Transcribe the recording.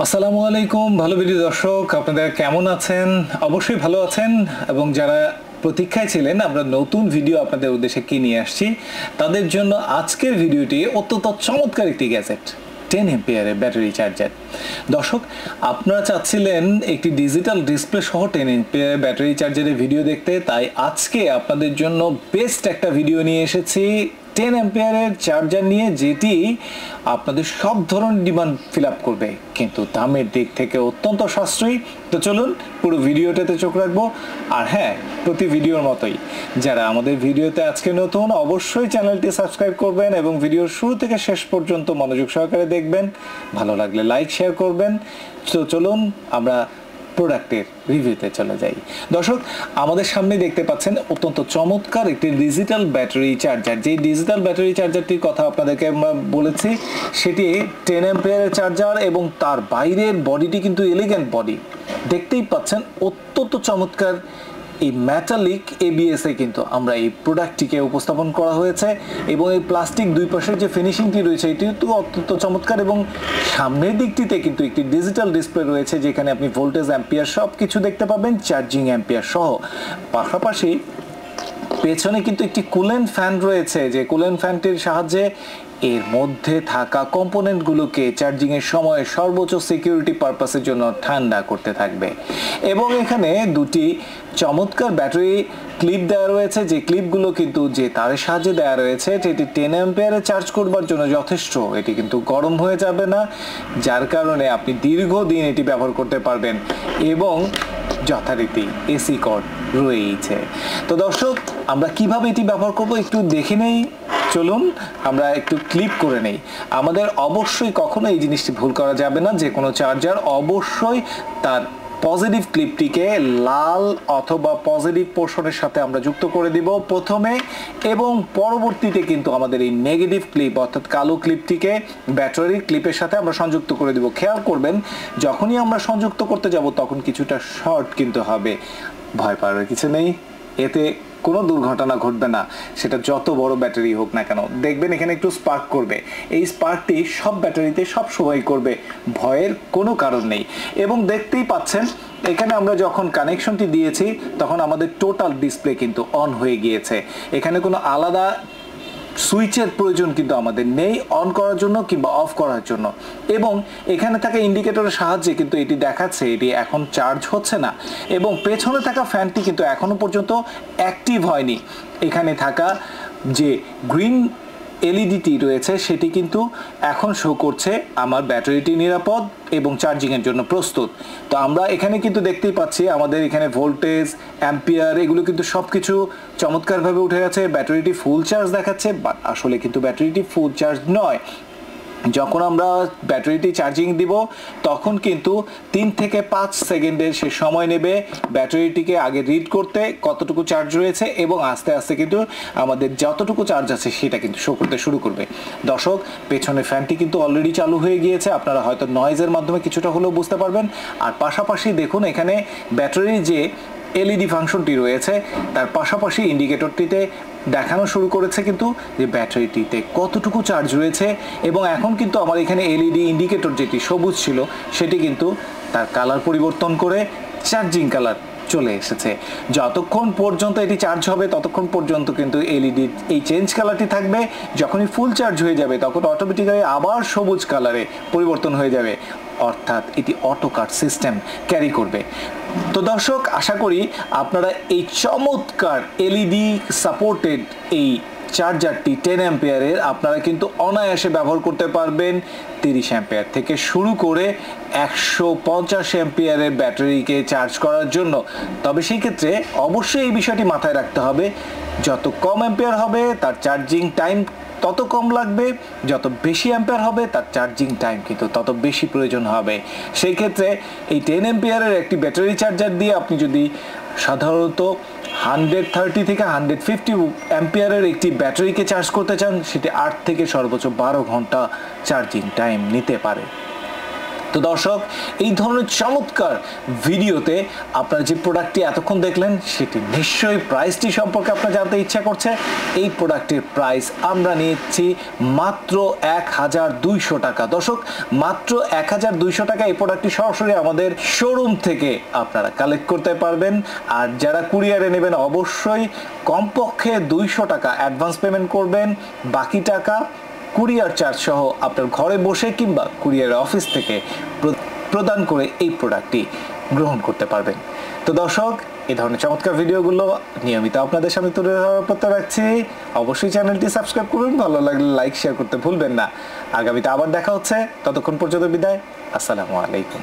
আসসালামু আলাইকুম ভালো ভিডিও দর্শক, আপনারা কেমন আছেন? অবশ্যই ভালো আছেন। এবং যারা প্রতীক্ষায় ছিলেন আমরা নতুন ভিডিও আপনাদের উদ্দেশ্যে কি নিয়ে আসছি তাদের জন্য আজকের ভিডিওটি অত্যন্ত চমৎকার একটি গ্যাজেট, 10 এম্পিয়ারের ব্যাটারি চার্জার। দর্শক, আপনারা চাচ্ছিলেন একটি ডিজিটাল ডিসপ্লে সহ 10 এম্পিয়ারের ব্যাটারি চার্জারের ভিডিও দেখতে, তাই আজকে আপনাদের জন্য বেস্ট একটা ভিডিও নিয়ে এসেছি 10 এম্পিয়ারের চার্জার নিয়ে, যেটি আপনাদের সব ধরনের ডিমান্ড ফিল আপ করবে, কিন্তু দামের দিক থেকে অত্যন্ত সাশ্রয়ী। তো চলুন পুরো ভিডিওটাতে চোখ রাখবো। আর হ্যাঁ, প্রতি ভিডিওর মতোই যারা আমাদের ভিডিওতে আজকে নতুন, অবশ্যই চ্যানেলটি সাবস্ক্রাইব করবেন এবং ভিডিওর শুরু থেকে শেষ পর্যন্ত মনোযোগ সহকারে দেখবেন। ভালো লাগলে লাইক শেয়ার করবেন। তো চলুন আমরা প্রোডাক্টের রিভিউতে চলে যাই। দর্শক, আমাদের সামনে দেখতে পাচ্ছেন অত্যন্ত চমৎকার একটি ডিজিটাল ব্যাটারি চার্জার। যে ডিজিটাল ব্যাটারি চার্জারটির কথা আপনাদেরকে আমরা বলেছি, সেটি 10 এম্পিয়ারের চার্জার এবং তার বাইরের বডিটি কিন্তু এলিগেন্ট বডি। দেখতেই পাচ্ছেন অত্যন্ত চমৎকার এই মেটালিক এবিএস এ কিন্তু আমরা এই প্রোডাক্টটিকে উপস্থাপন করা হয়েছে এবং এই প্লাস্টিক দুই পাশের যে ফিনিশিংটি রয়েছে এটিও তো অত্যন্ত চমৎকার। এবং সামনের দিকটিতে কিন্তু একটি ডিজিটাল ডিসপ্লে রয়েছে, যেখানে আপনি ভোল্টেজ, অ্যাম্পিয়ার সব কিছু দেখতে পাবেন, চার্জিং অ্যাম্পিয়ার সহ। পাশাপাশি পেছনে কিন্তু একটি কুলেন্ট ফ্যান রয়েছে, যে কুলেন্ট ফ্যানটির সাহায্যে এর মধ্যে থাকা কম্পোনেন্টগুলোকে চার্জিং এর সময় সর্বোচ্চ সিকিউরিটি পারপাসের জন্য ঠান্ডা করতে থাকবে। এবং এখানে দুটি চমৎকার ব্যাটারি ক্লিপ দেওয়া রয়েছে, যে ক্লিপগুলো কিন্তু যে তারের সাহায্যে দেওয়া রয়েছে, যেটি 10 অ্যাম্পিয়ারে চার্জ করবার জন্য যথেষ্ট। এটি কিন্তু গরম হয়ে যাবে না, যার কারণে আপনি দীর্ঘদিন এটি ব্যবহার করতে পারবেন এবং যথারীতি এসি কর্ড রয়েছে। তো দর্শক, আমরা কিভাবে এটি ব্যবহার করব একটু দেখে নেই। চলুন আমরা একটু ক্লিপ করে নেই। আমাদের অবশ্যই কখনো এই জিনিসটি ভুল করা যাবে না, যে কোনো চার্জার অবশ্যই তার পজিটিভ ক্লিপটিকে লাল অথবা পজিটিভ পোর্শনের সাথে আমরা যুক্ত করে দিব প্রথমে, এবং পরবর্তীতে কিন্তু আমাদের এই নেগেটিভ ক্লিপ অর্থাৎ কালো ক্লিপটিকে ব্যাটারির ক্লিপের সাথে আমরা সংযুক্ত করে দিব। খেয়াল করবেন, যখনই আমরা সংযুক্ত করতে যাব তখন কিছুটা শর্ট কিন্তু হবে। ভয় পাওয়ার কিছু নেই, এতে কোনো দুর্ঘটনা ঘটবে না, সেটা যত বড় ব্যাটারি হোক না কেন। দেখবেন এখানে একটু স্পার্ক করবে, এই স্পার্কটি সব ব্যাটারিতে সব সময় করবে, ভয়ের কোনো কারণ নেই। এবং দেখতেই পাচ্ছেন এখানে আমরা যখন কানেকশনটি দিয়েছি তখন আমাদের টোটাল ডিসপ্লে কিন্তু অন হয়ে গিয়েছে। এখানে কোনো আলাদা সুইচের প্রয়োজন কিন্তু আমাদের নেই অন করার জন্য কিংবা অফ করার জন্য। এবং এখানে থাকা ইন্ডিকেটরের সাহায্যে কিন্তু এটি দেখাচ্ছে এটি এখন চার্জ হচ্ছে না, এবং পেছনে থাকা ফ্যানটি কিন্তু এখনো পর্যন্ত অ্যাক্টিভ হয়নি। এখানে থাকা যে গ্রিন এলইডিটি রয়েছে সেটি কিন্তু এখন শো করছে আমার ব্যাটারিটি নিরাপদ এবং চার্জিং এর জন্য প্রস্তুত। তো আমরা এখানে কিন্তু দেখতেই পাচ্ছি আমাদের এখানে ভোল্টেজ, অ্যাম্পিয়ার এগুলো কিন্তু সবকিছু চমৎকারভাবে উঠে গেছে। ব্যাটারিটি ফুল চার্জ দেখাচ্ছে, বাট আসলে কিন্তু ব্যাটারিটি ফুল চার্জ নয়। যখন আমরা ব্যাটারিটি চার্জিং দিব তখন কিন্তু 3 থেকে 5 সেকেন্ডের সে সময় নেবে ব্যাটারিটিকে আগে রিড করতে কতটুকু চার্জ রয়েছে, এবং আস্তে আস্তে কিন্তু আমাদের যতটুকু চার্জ আছে সেটা কিন্তু শো করতে শুরু করবে। দর্শক, পেছনে ফ্যানটি কিন্তু অলরেডি চালু হয়ে গিয়েছে, আপনারা হয়তো নয়েজের মাধ্যমে কিছুটা হলেও বুঝতে পারবেন। আর পাশাপাশি দেখুন এখানে ব্যাটারির যে এলইডি ফাংশনটি রয়েছে তার পাশাপাশি ইন্ডিকেটরটিতে দেখানো শুরু করেছে কিন্তু যে ব্যাটারিটিতে কতটুকু চার্জ রয়েছে। এবং এখন কিন্তু আমার এখানে এলইডি ইন্ডিকেটর যেটি সবুজ ছিল সেটি কিন্তু তার কালার পরিবর্তন করে চার্জিং কালার চলে এসেছে। যতক্ষণ পর্যন্ত এটি চার্জ হবে ততক্ষণ পর্যন্ত কিন্তু এলইডি এই চেঞ্জ কালারটি থাকবে। যখনই ফুল চার্জ হয়ে যাবে তখন অটোমেটিক্যালি আবার সবুজ কালারে পরিবর্তন হয়ে যাবে, অর্থাৎ এটি অটো কাট সিস্টেম ক্যারি করবে। তো দর্শক, আশা করি আপনারা এই চমৎকার এলইডি সাপোর্টেড এই চার্জারটি 10 অ্যাম্পিয়ারের আপনারা কিন্তু অনায়াসে ব্যবহার করতে পারবেন 30 অ্যাম্পিয়ার থেকে শুরু করে 150 অ্যাম্পিয়ারের ব্যাটারিকে চার্জ করার জন্য। তবে সেই ক্ষেত্রে অবশ্যই এই বিষয়টি মাথায় রাখতে হবে, যত কম অ্যাম্পিয়ার হবে তার চার্জিং টাইম তত কম লাগবে, যত বেশি অ্যাম্পিয়ার হবে তার চার্জিং টাইম কিন্তু তত বেশি প্রয়োজন হবে। সেই ক্ষেত্রে এই 10 অ্যাম্পিয়ারের একটি ব্যাটারি চার্জার দিয়ে আপনি যদি সাধারণত 130 থেকে 150 অ্যাম্পিয়ারের একটি ব্যাটারিকে চার্জ করতে চান, সেটি 8 থেকে সর্বোচ্চ 12 ঘন্টা চার্জিং টাইম নিতে পারে। তো দর্শক, এই ধরনের চমৎকার ভিডিওতে আপনারা যে প্রোডাক্টটি এতক্ষণ দেখলেন সেটি নিশ্চয়ই প্রাইসটি সম্পর্কে আপনার জানতে ইচ্ছা করছে। এই প্রোডাক্টের প্রাইস আমরা নিচ্ছি মাত্র 1200 টাকা। দর্শক, মাত্র 1200 টাকা এই প্রোডাক্টটি সরাসরি আমাদের শোরুম থেকে আপনারা কালেক্ট করতে পারবেন। আর যারা কুরিয়ারে নেবেন অবশ্যই কমপক্ষে 200 টাকা অ্যাডভান্স পেমেন্ট করবেন, বাকি টাকা কুরিয়ার চার্জ সহ আপনার ঘরে বসে কিংবা কুরিয়ার অফিস থেকে প্রদান করে এই প্রোডাক্টটি গ্রহণ করতে পারবেন। তো দর্শক, এই ধরনের চমৎকার ভিডিওগুলো নিয়মিত আপনাদের সামনে তুলে ধরার প্রত্যয় রাখছি। অবশ্যই চ্যানেলটি সাবস্ক্রাইব করুন, ভালো লাগলে লাইক শেয়ার করতে ভুলবেন না। আগামীতে আবার দেখা হচ্ছে, ততক্ষণ পর্যন্ত বিদায়। আসসালামু আলাইকুম।